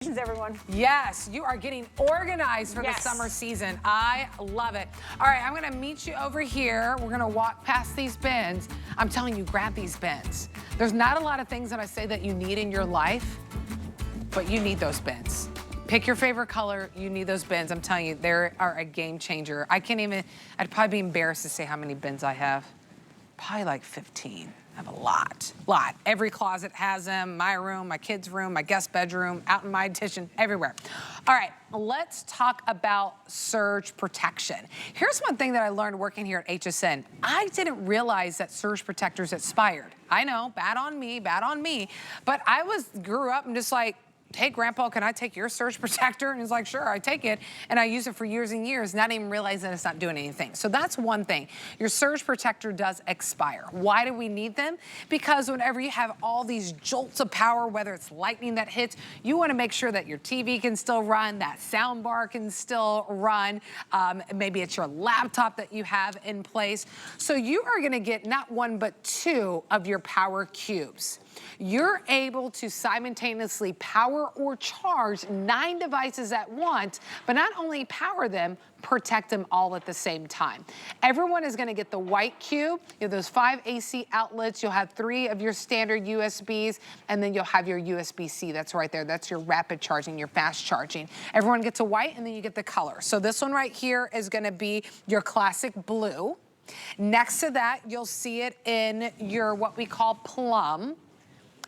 Everyone. Yes, you are getting organized for the summer season. I love it. All right, I'm gonna meet you over here. We're gonna walk past these bins. I'm telling you, grab these bins. There's not a lot of things that I say that you need in your life, but you need those bins. Pick your favorite color, you need those bins. I'm telling you, they are a game changer. I'd probably be embarrassed to say how many bins I have. Probably like 15. I have a lot. Every closet has them, my room, my kids' room, my guest bedroom, out in my kitchen, everywhere. All right, let's talk about surge protection. Here's one thing that I learned working here at HSN. I didn't realize that surge protectors expired. I know, bad on me, but I grew up and just like, hey, Grandpa, can I take your surge protector? And he's like, sure, I take it. And I use it for years and years, not even realizing it's not doing anything. So that's one thing. Your surge protector does expire. Why do we need them? Because whenever you have all these jolts of power, whether it's lightning that hits, you want to make sure that your TV can still run, that sound bar can still run. Maybe it's your laptop that you have in place. So you are going to get not one, but two of your power cubes. You're able to simultaneously power or charge 9 devices at once, but not only power them, protect them all at the same time. Everyone is gonna get the white cube. You have those 5 AC outlets. You'll have 3 of your standard USBs, and then you'll have your USBC. That's right there. That's your rapid charging, your fast charging. Everyone gets a white, and then you get the color. So this one right here is gonna be your classic blue. Next to that, you'll see it in your what we call plum.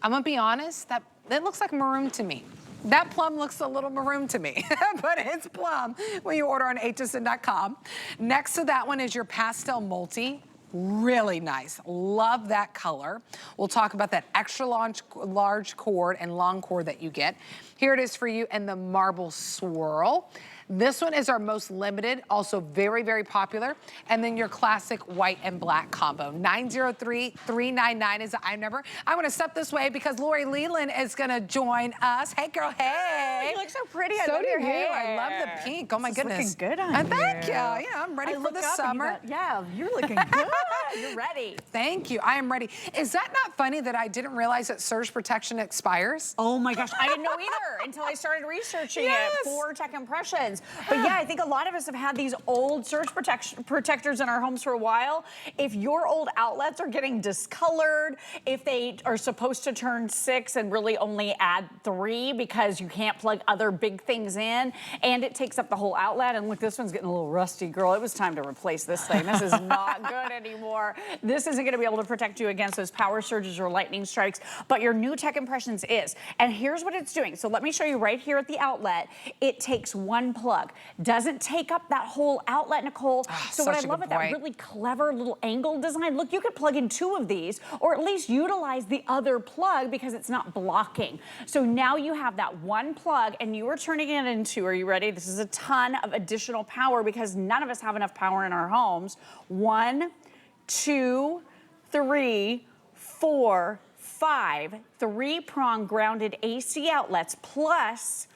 I'm gonna be honest, that looks like maroon to me. That plum looks a little maroon to me, but it's plum when you order on hsn.com. Next to that one is your pastel multi. Really nice, love that color. We'll talk about that extra large cord and long cord that you get. Here it is for you in the marble swirl. This one is our most limited, also very, very popular. And then your classic white and black combo. 903-399 is the item number. I want to step this way because Lori Leland is going to join us. Hey, girl, hey. You look so pretty. I So love do your you. hair. I love the pink. Oh, my goodness. Looking good on you. Thank you. Yeah, I'm ready for the summer. Yeah, you're looking good. You're ready. Thank you. I am ready. Is that not funny that I didn't realize that surge protection expires? Oh my gosh, I didn't know either until I started researching it for Tech Impressions. But yeah, I think a lot of us have had these old surge protectors in our homes for a while. If your old outlets are getting discolored, if they are supposed to turn 6 and really only add 3 because you can't plug other big things in, and it takes up the whole outlet, and look, this one's getting a little rusty, girl. It was time to replace this thing. This is not good anymore. This isn't gonna be able to protect you against those power surges or lightning strikes, but your new Tech Impressions is. And here's what it's doing. So let me show you right here at the outlet. It takes one plug. Doesn't take up that whole outlet, Nicole. So what I love about that really clever little angle design, look, you could plug in 2 of these, or at least utilize the other plug because it's not blocking. So now you have that one plug, and you are turning it into, are you ready? This is a ton of additional power because none of us have enough power in our homes. 1, 2, 3, 4, 5, 3-prong grounded AC outlets plus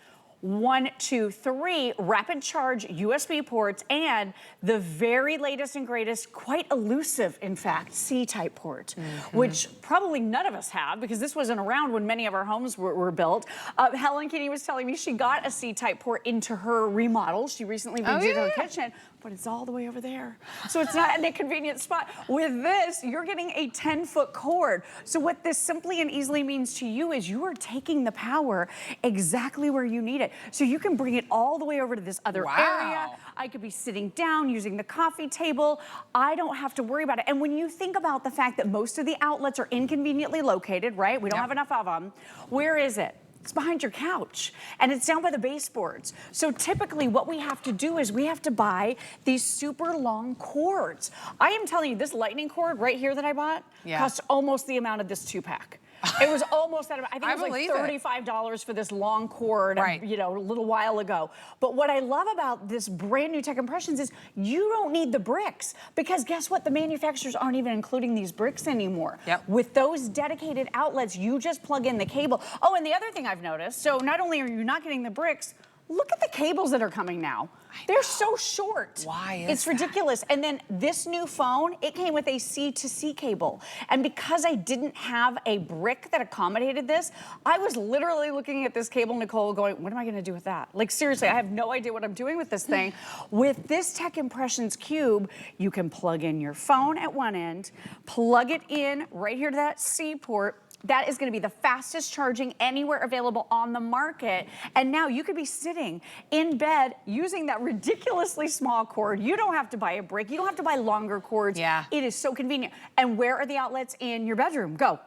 1, 2, 3 rapid charge USB ports and the very latest and greatest, quite elusive, in fact, C-type port, which probably none of us have because this wasn't around when many of our homes were built. Helen Kinney was telling me she got a C-type port into her remodel. She recently redid her kitchen, but it's all the way over there. So it's not in a convenient spot. With this, you're getting a 10-foot cord. So what this simply and easily means to you is you are taking the power exactly where you need it. So you can bring it all the way over to this other area. I could be sitting down using the coffee table. I don't have to worry about it. And when you think about the fact that most of the outlets are inconveniently located, right? We don't have enough of them. Where is it? It's behind your couch, and it's down by the baseboards. So typically what we have to do is we have to buy these super long cords. I am telling you, this lightning cord right here that I bought cost almost the amount of this 2-pack. It was almost that. I think it was like $35 for this long cord, you know, a little while ago. But what I love about this brand new Tech Impressions is you don't need the bricks because guess what? The manufacturers aren't even including these bricks anymore. With those dedicated outlets, you just plug in the cable. Oh, and the other thing I've noticed, so not only are you not getting the bricks, look at the cables that are coming now. They're so short. Why is It's ridiculous. And then this new phone, it came with a C-to-C cable. And because I didn't have a brick that accommodated this, I was literally looking at this cable, Nicole, going, what am I gonna do with that? Like seriously, I have no idea what I'm doing with this thing. With this Tech Impressions Cube, you can plug in your phone at one end, plug it in right here to that C port. That is going to be the fastest charging anywhere available on the market. And now you could be sitting in bed using that ridiculously small cord. You don't have to buy a brick. You don't have to buy longer cords. Yeah. It is so convenient. And where are the outlets in your bedroom? Go.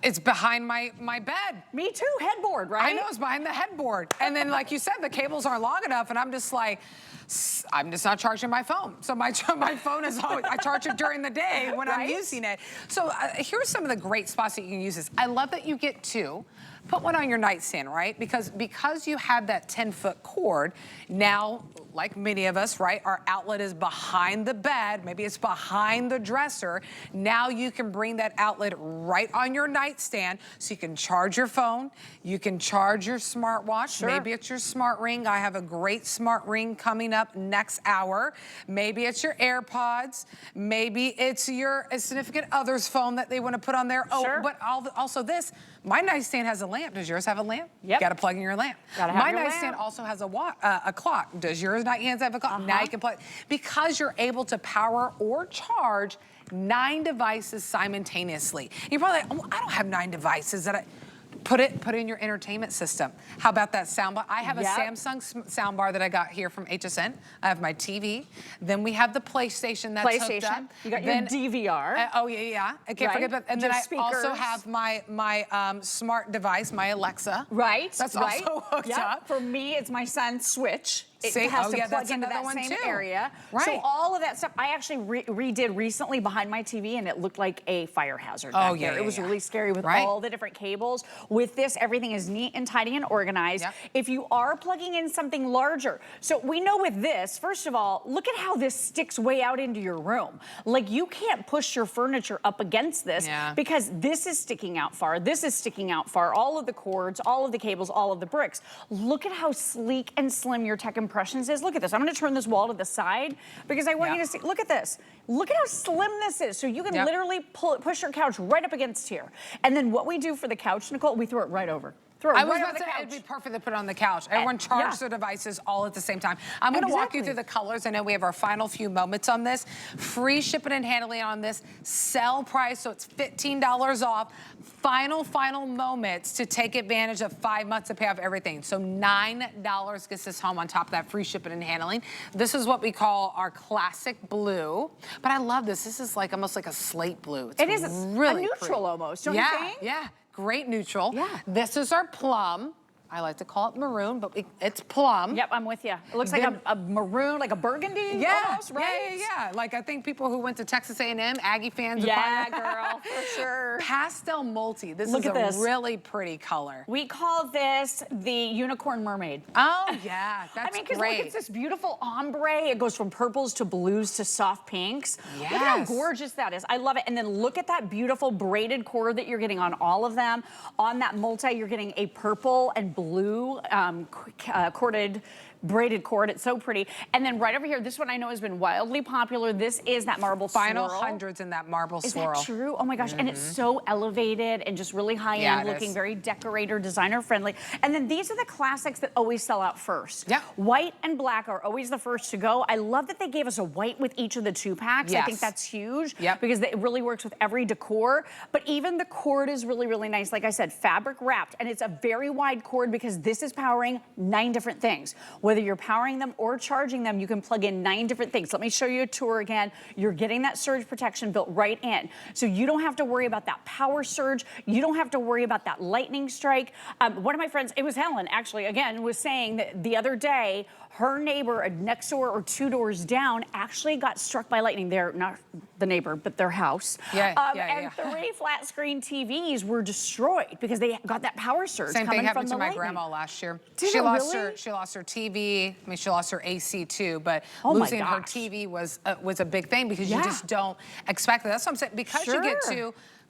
It's behind my bed. Me too, headboard, right? I know, it's behind the headboard. And then, like you said, the cables aren't long enough, and I'm just like, I'm just not charging my phone. So my phone is always, I charge it during the day when I'm using it. So here's some of the great spots that you can use this. I love that you get two. Put one on your nightstand, right? Because you have that 10-foot cord, now, like many of us, right, our outlet is behind the bed, maybe it's behind the dresser. Now you can bring that outlet right on your nightstand so you can charge your phone, you can charge your smartwatch, maybe it's your smart ring. I have a great smart ring coming up next hour. Maybe it's your AirPods, maybe it's your significant other's phone that they want to put on there. Oh, but also this, my nightstand has a lamp. Does yours have a lamp? Yep. Got to plug in your lamp. My nightstand also has a clock. Does yours nightstand have a clock? Now you can plug, because you're able to power or charge 9 devices simultaneously. You're probably like, oh, I don't have 9 devices that I... Put it in your entertainment system. How about that soundbar? I have a Samsung soundbar that I got here from HSN. I have my TV. Then we have the PlayStation that's hooked up. You got your DVR. Oh yeah. I can't forget that. And then I also have my smart device, my Alexa. Right. That's also hooked up. For me, it's my son's Switch. It See? has to plug that's into another that one same too. area. Right. So all of that stuff, I actually redid recently behind my TV, and it looked like a fire hazard back there. It was really scary with all the different cables. With this, everything is neat and tidy and organized. If you are plugging in something larger, so we know with this, first of all, look at how this sticks way out into your room. Like you can't push your furniture up against this because this is sticking out far. This is sticking out far. All of the cords, all of the cables, all of the bricks. Look at how sleek and slim your Tech Impressions is. Look at this. I'm going to turn this wall to the side because I want you to see. Look at this. Look at how slim this is. So you can literally push your couch right up against here. And then what we do for the couch, Nicole, we throw it right over. I was about to say, it'd be perfect to put on the couch. Everyone charge their devices all at the same time. I'm going to walk you through the colors. I know we have our final few moments on this. Free shipping and handling on this. Sell price, so it's $15 off. Final moments to take advantage of 5 months to pay off everything. So $9 gets this home on top of that free shipping and handling. This is what we call our classic blue. But I love this. This is like almost like a slate blue. It is really a neutral almost, don't you think? Yeah. Great neutral. Yeah. This is our plum. I like to call it maroon, but it's plum. Yep, I'm with you. It looks like a maroon, like a burgundy almost, right? Yeah. Like I think people who went to Texas A&M, Aggie fans. Yeah, girl, for sure. Pastel multi. This is a really pretty color. We call this the unicorn mermaid. Oh, yeah, that's great. I mean, because look, it's this beautiful ombre. It goes from purples to blues to soft pinks. Yes. Look at how gorgeous that is. I love it. And then look at that beautiful braided cord that you're getting on all of them. On that multi, you're getting a purple and blue corded braided cord. It's so pretty. And then right over here, this one I know has been wildly popular. This is that marble swirl. Final hundreds in that marble swirl. Is that true? Oh my gosh. And it's so elevated and just really high-end looking, very decorator, designer friendly. And then these are the classics that always sell out first. Yeah. White and black are always the first to go. I love that they gave us a white with each of the 2-packs. Yes. I think that's huge because it really works with every decor. But even the cord is really, really nice. Like I said, fabric wrapped. And it's a very wide cord because this is powering 9 different things. Whether you're powering them or charging them, you can plug in 9 different things. Let me show you a tour again. You're getting that surge protection built right in. So you don't have to worry about that power surge. You don't have to worry about that lightning strike. One of my friends, it was Helen actually, again, was saying that the other day, her neighbor next door or 2 doors down actually got struck by lightning. They're not the neighbor, but their house. And 3 flat screen TVs were destroyed because they got that power surge. Same thing happened to my grandma last year. She lost her TV. I mean, she lost her AC too, but losing her TV was a big thing because you just don't expect that. That's what I'm saying. Because you get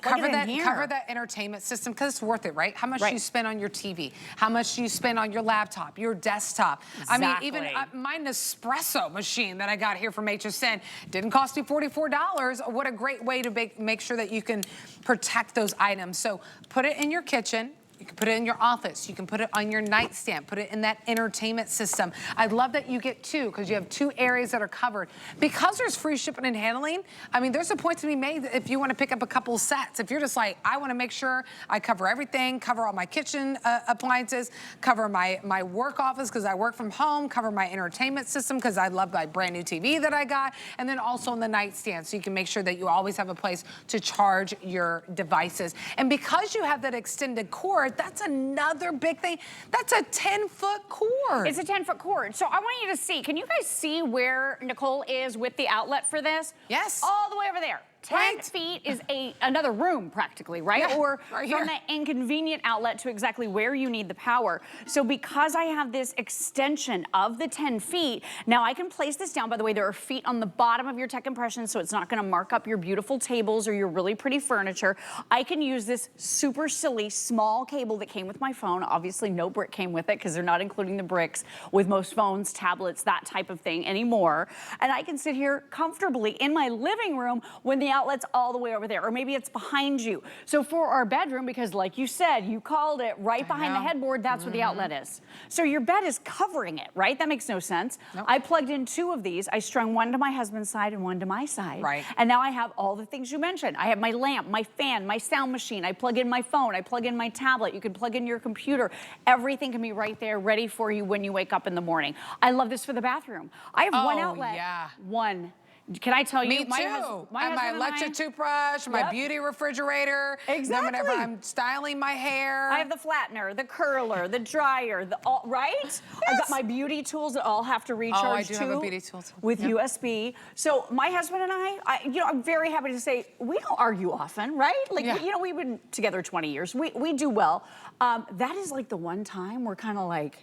Cover that entertainment system because it's worth it, right? How much do you spend on your TV? How much do you spend on your laptop, your desktop? Exactly. I mean, even my Nespresso machine that I got here from HSN didn't cost me $44. What a great way to make sure that you can protect those items. So put it in your kitchen. You can put it in your office. You can put it on your nightstand. Put it in that entertainment system. I love that you get two because you have two areas that are covered. Because there's free shipping and handling, I mean, there's a point to be made that if you want to pick up a couple sets. If you're just like, I want to make sure I cover everything, cover all my kitchen appliances, cover my work office because I work from home, cover my entertainment system because I love my brand new TV that I got, and then also in the nightstand so you can make sure that you always have a place to charge your devices. And because you have that extended cord, that's another big thing. That's a 10-foot cord. It's a 10-foot cord. So I want you to see, can you guys see where Nicole is with the outlet for this? Yes. All the way over there. 10 feet is another room practically, right? Yeah, or right from here. the inconvenient outlet to exactly where you need the power. So because I have this extension of the 10 feet, now I can place this down. By the way, there are feet on the bottom of your tech impression, so it's not gonna mark up your beautiful tables or your really pretty furniture. I can use this super silly small cable that came with my phone. Obviously no brick came with it because they're not including the bricks with most phones, tablets, that type of thing anymore. And I can sit here comfortably in my living room when the outlet's all the way over there, or maybe it's behind you. So for our bedroom, because like you said, you called it right behind the headboard, that's where the outlet is. So your bed is covering it, right? That makes no sense. Nope. I plugged in two of these. I strung one to my husband's side and one to my side. Right. And now I have all the things you mentioned. I have my lamp, my fan, my sound machine. I plug in my phone. I plug in my tablet. You can plug in your computer. Everything can be right there, ready for you when you wake up in the morning. I love this for the bathroom. I have one outlet. One. Can I tell you? Me too. My electric toothbrush, my beauty refrigerator. Exactly. Then whenever I'm styling my hair. I have the flattener, the curler, the dryer, right? Yes. I've got my beauty tools that all have to recharge I do have a beauty tool too. With USB. So my husband and I'm very happy to say we don't argue often, right? Like, we've been together 20 years. We do well. That is like the one time we're kind of like,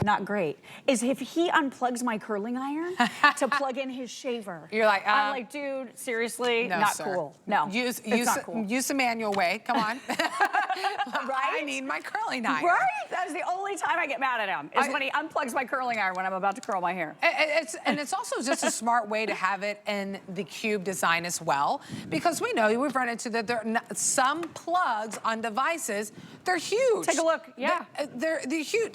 not great, is if he unplugs my curling iron to plug in his shaver. You're like, I'm like, dude, seriously, no, not sir. cool. No, use not cool. Use the manual way. Come on. Right? I need my curling iron. Right? That's the only time I get mad at him, is when he unplugs my curling iron when I'm about to curl my hair. It's also just a smart way to have it in the cube design as well, because we know we've run into that some plugs on devices, they're huge. Take a look. Yeah. They're huge.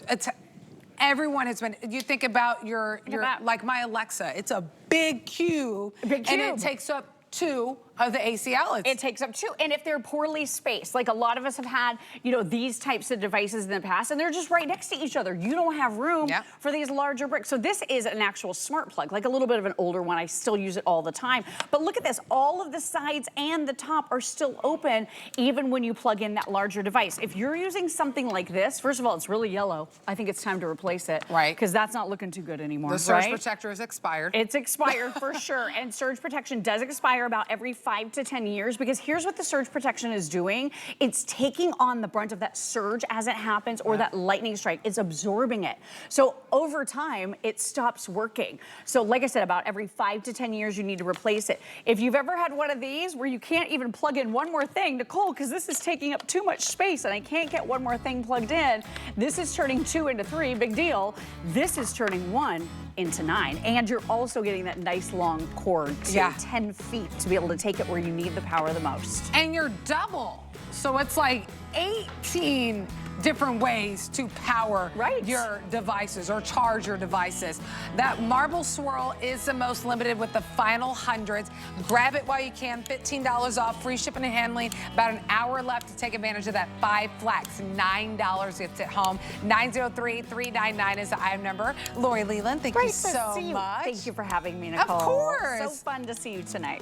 Everyone has been, you think about your like my Alexa, it's a big cube. And it takes up 2 of the AC outlets. It takes up 2, and if they're poorly spaced, like a lot of us have had, these types of devices in the past, and they're just right next to each other. You don't have room for these larger bricks. So this is an actual smart plug, like a little bit of an older one. I still use it all the time. But look at this, all of the sides and the top are still open, even when you plug in that larger device. If you're using something like this, first of all, it's really yellow. I think it's time to replace it. Right. Because that's not looking too good anymore. The surge protector is expired. It's expired for sure, and surge protection does expire about every 5 to 10 years, because here's what the surge protection is doing. It's taking on the brunt of that surge as it happens, or that lightning strike. It's absorbing it. So over time, it stops working. So like I said, about every 5 to 10 years, you need to replace it. If you've ever had one of these where you can't even plug in one more thing, Nicole, because this is taking up too much space and I can't get one more thing plugged in, this is turning 2 into 3, big deal. This is turning 1 into 9. And you're also getting that nice long cord to 10 feet to be able to take it where you need the power the most. And you're double. So it's like 18 different ways to power your devices or charge your devices. That marble swirl is the most limited with the final hundreds. Grab it while you can, $15 off, free shipping and handling. About an hour left to take advantage of that 5 flex, $9 gets it home. 903-399 is the item number. Lori Leland, thank you so much. Thank you for having me, Nicole. Of course. So fun to see you tonight.